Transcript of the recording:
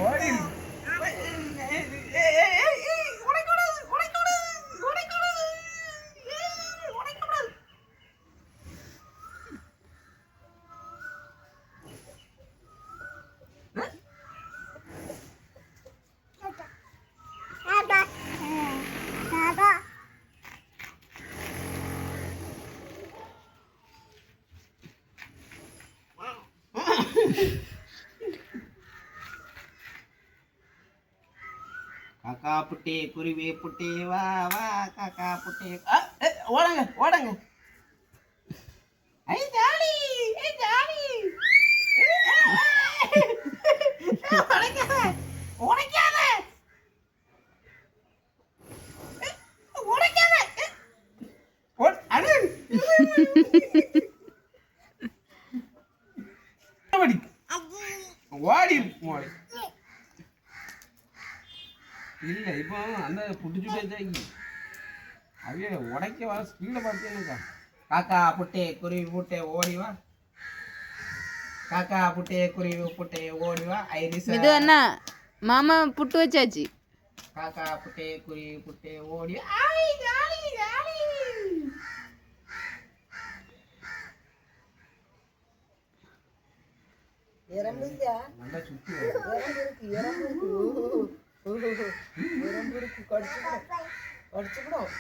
ஓடி காக்கா புட்டே குருவி புட்டே வா வா காக்கா புட்டே ஓடுங்க ஓடுங்க ஐ ஜாலி ஐ ஜாலி உடைக்காத உடைக்காத உடைக்காத அடு ஓடி ஓடி இல்லை இப்போ அந்த புடிச்சுட்டே அவைய உடைக்க வர ஸ்பீடை பார்த்தீங்கன்னாக்கா காக்கா புட்டே குருவி புட்டே ஓடிவா காக்கா புட்டே குருவி புட்டே ஓடிவா ஐரிஸ் இது என்ன மாமா புட்டு வச்சாச்சு காக்கா புட்டே குருவி புட்டே ஓடி ஐ ஜாலி ஜாலி எறும்புயா நல்லா சுத்தி எறும்பு இருக்கு கடிச்சுக்கணும்